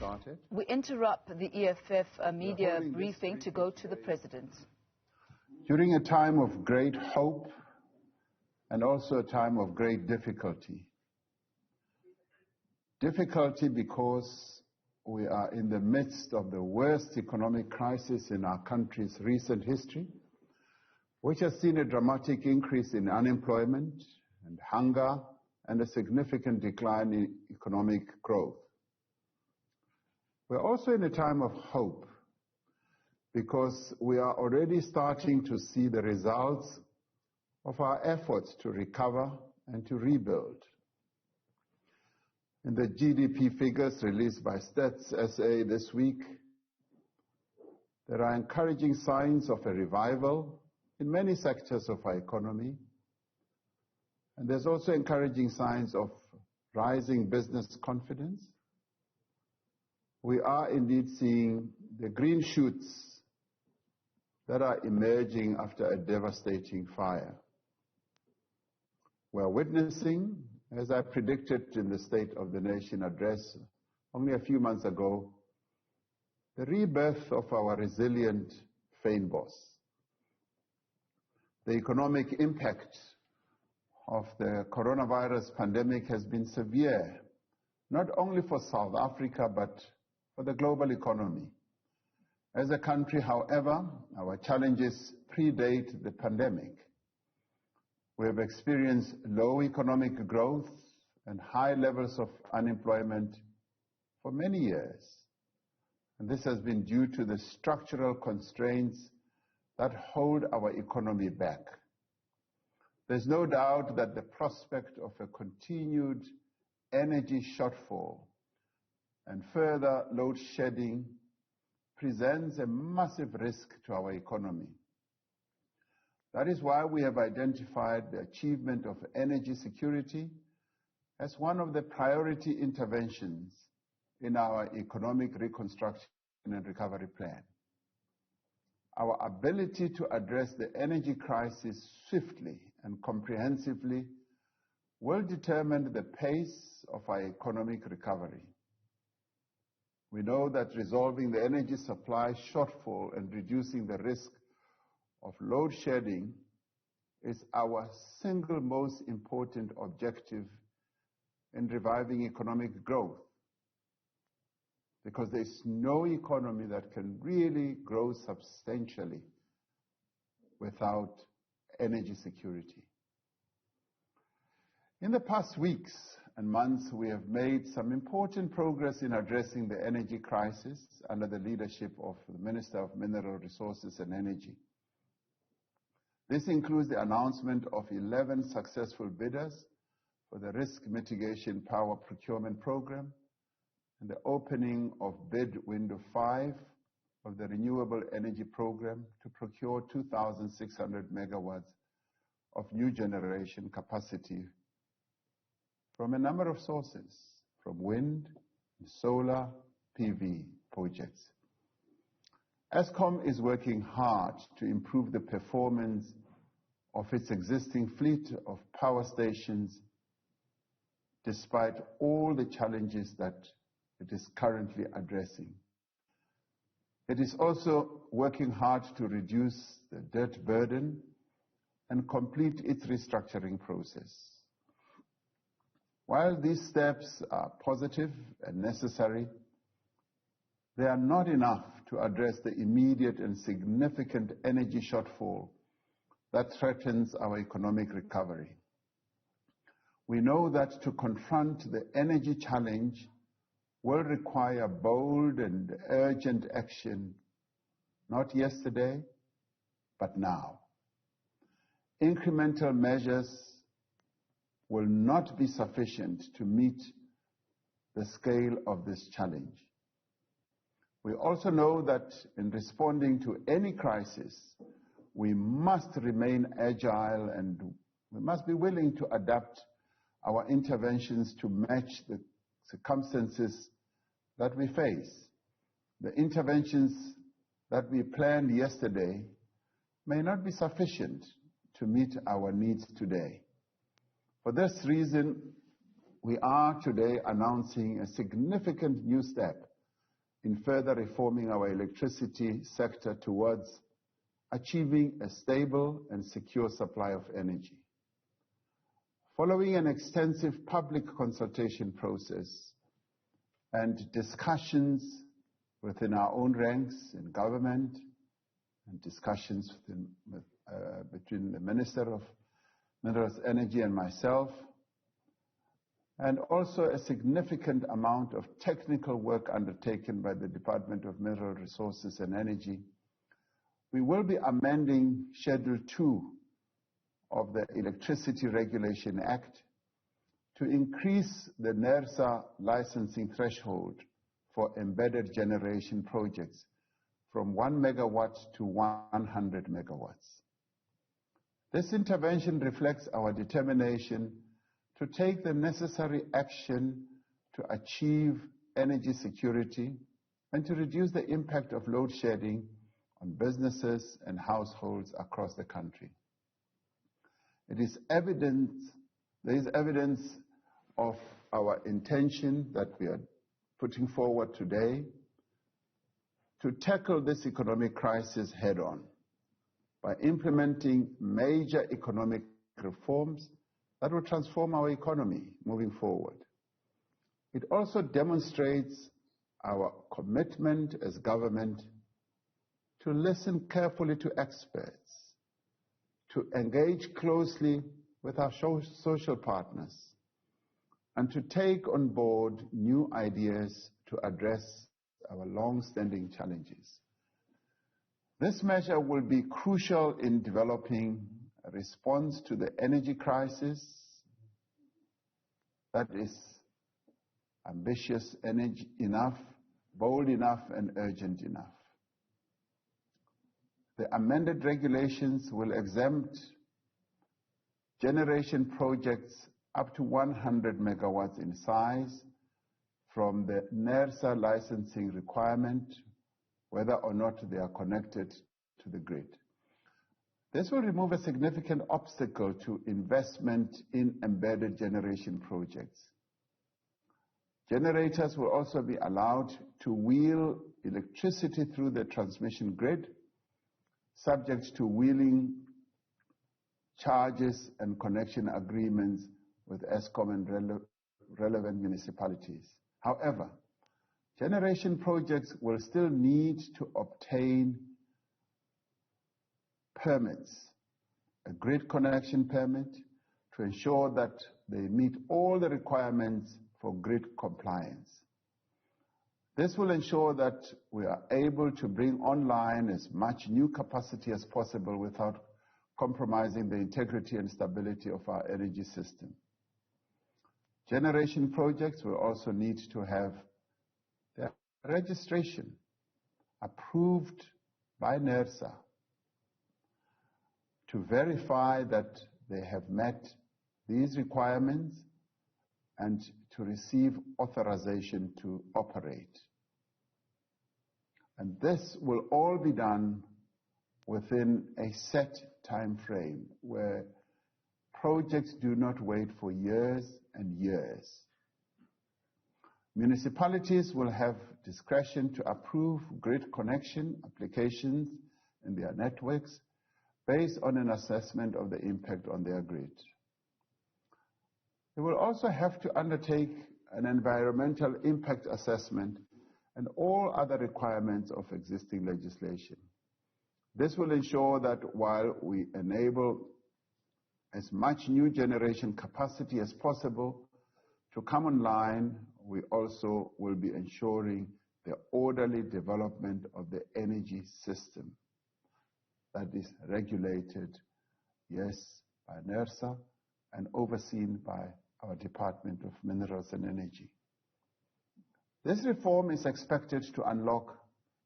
started. We interrupt the EFF media briefing to go to the President. During a time of great hope and also a time of great difficulty. Difficulty because we are in the midst of the worst economic crisis in our country's recent history, which has seen a dramatic increase in unemployment and hunger and a significant decline in economic growth. We're also in a time of hope because we are already starting to see the results of our efforts to recover and to rebuild. In the GDP figures released by Stats SA this week, there are encouraging signs of a revival in many sectors of our economy. And there's also encouraging signs of rising business confidence. We are indeed seeing the green shoots that are emerging after a devastating fire. We're witnessing, as I predicted in the State of the Nation address only a few months ago, the rebirth of our resilient fynbos. The economic impact of the coronavirus pandemic has been severe, not only for South Africa, but for the global economy. As a country, however, our challenges predate the pandemic. We have experienced low economic growth and high levels of unemployment for many years. And this has been due to the structural constraints that hold our economy back. There's no doubt that the prospect of a continued energy shortfall and further load shedding presents a massive risk to our economy. That is why we have identified the achievement of energy security as one of the priority interventions in our economic reconstruction and recovery plan. Our ability to address the energy crisis swiftly and comprehensively will determine the pace of our economic recovery. We know that resolving the energy supply shortfall and reducing the risk of load shedding is our single most important objective in reviving economic growth, because there is no economy that can really grow substantially without energy security. In the past weeks and months, we have made some important progress in addressing the energy crisis under the leadership of the Minister of Mineral Resources and Energy. This includes the announcement of 11 successful bidders for the Risk Mitigation Power Procurement Program and the opening of bid window 5 of the Renewable Energy Program to procure 2,600 megawatts of new generation capacity from a number of sources, from wind, solar, PV projects. Eskom is working hard to improve the performance of its existing fleet of power stations despite all the challenges that it is currently addressing. It is also working hard to reduce the debt burden and complete its restructuring process. While these steps are positive and necessary, they are not enough to address the immediate and significant energy shortfall that threatens our economic recovery. We know that to confront the energy challenge will require bold and urgent action, not yesterday, but now. Incremental measures will not be sufficient to meet the scale of this challenge. We also know that in responding to any crisis, we must remain agile and we must be willing to adapt our interventions to match the circumstances that we face. The interventions that we planned yesterday may not be sufficient to meet our needs today. For this reason, we are today announcing a significant new step in further reforming our electricity sector towards achieving a stable and secure supply of energy. Following an extensive public consultation process and discussions within our own ranks in government and discussions between the Minister of Minerals, Energy and myself, and also a significant amount of technical work undertaken by the Department of Mineral Resources and Energy, we will be amending Schedule 2 of the Electricity Regulation Act to increase the NERSA licensing threshold for embedded generation projects from 1 megawatt to 100 megawatts. This intervention reflects our determination to take the necessary action to achieve energy security and to reduce the impact of load shedding on businesses and households across the country. There is evidence of our intention that we are putting forward today to tackle this economic crisis head-on by implementing major economic reforms that will transform our economy moving forward. It also demonstrates our commitment as government to listen carefully to experts, to engage closely with our social partners, and to take on board new ideas to address our long-standing challenges. This measure will be crucial in developing a response to the energy crisis that is ambitious enough, bold enough, and urgent enough. The amended regulations will exempt generation projects up to 100 megawatts in size from the NERSA licensing requirement, whether or not they are connected to the grid. This will remove a significant obstacle to investment in embedded generation projects. Generators will also be allowed to wheel electricity through the transmission grid, subject to wheeling charges and connection agreements with ESCOM and relevant municipalities. However, generation projects will still need to obtain permits, a grid connection permit, to ensure that they meet all the requirements for grid compliance. This will ensure that we are able to bring online as much new capacity as possible without compromising the integrity and stability of our energy system. Generation projects will also need to have their registration approved by NERSA to verify that they have met these requirements and to receive authorization to operate. And this will all be done within a set time frame where projects do not wait for years and years. Municipalities will have discretion to approve grid connection applications in their networks based on an assessment of the impact on their grid. They will also have to undertake an environmental impact assessment and all other requirements of existing legislation. This will ensure that while we enable as much new generation capacity as possible to come online, we also will be ensuring the orderly development of the energy system that is regulated, yes, by NERSA and overseen by our Department of Minerals and Energy. This reform is expected to unlock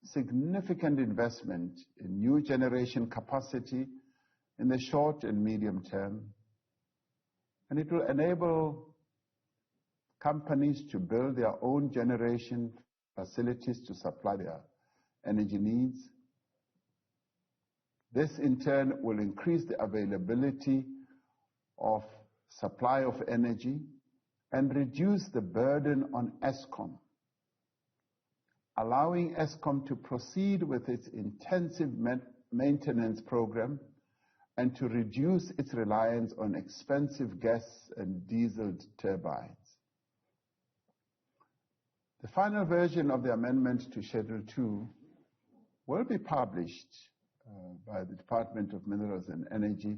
significant investment in new generation capacity in the short and medium term, and it will enable companies to build their own generation facilities to supply their energy needs. This in turn will increase the availability of supply of energy and reduce the burden on ESCOM. allowing Eskom to proceed with its intensive maintenance program and to reduce its reliance on expensive gas and diesel turbines. The final version of the amendment to Schedule 2 will be published by the Department of Minerals and Energy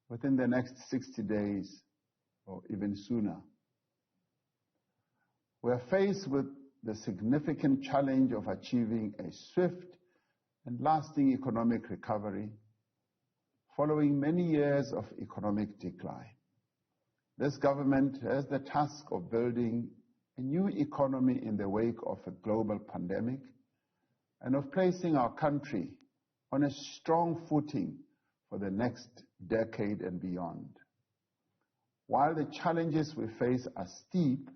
within the next 60 days or even sooner. We are faced with the significant challenge of achieving a swift and lasting economic recovery following many years of economic decline. This government has the task of building a new economy in the wake of a global pandemic and of placing our country on a strong footing for the next decade and beyond. While the challenges we face are steep,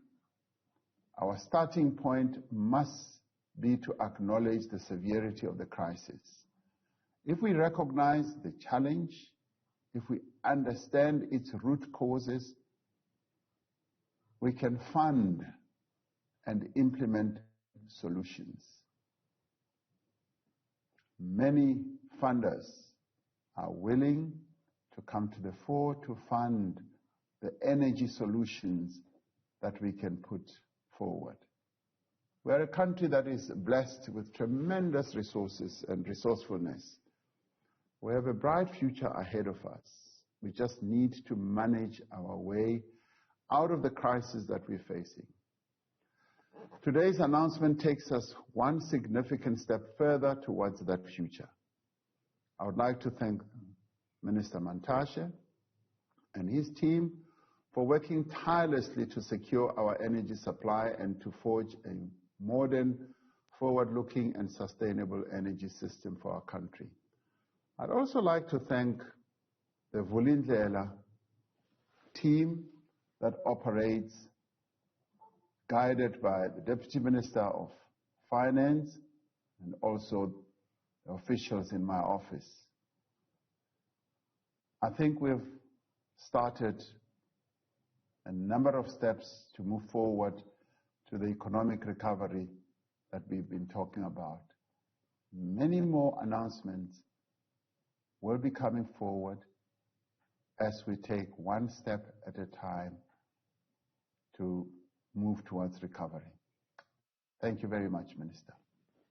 our starting point must be to acknowledge the severity of the crisis. If we recognize the challenge, if we understand its root causes, we can fund and implement solutions. Many funders are willing to come to the fore to fund the energy solutions that we can put forward. We are a country that is blessed with tremendous resources and resourcefulness. We have a bright future ahead of us. We just need to manage our way out of the crisis that we're facing. Today's announcement takes us one significant step further towards that future. I would like to thank Minister Mantashe and his team for working tirelessly to secure our energy supply and to forge a modern, forward-looking and sustainable energy system for our country. I'd also like to thank the Vulindlela team that operates, guided by the Deputy Minister of Finance and also the officials in my office. I think we've started a number of steps to move forward to the economic recovery that we've been talking about. Many more announcements will be coming forward as we take one step at a time to move towards recovery. Thank you very much, Minister.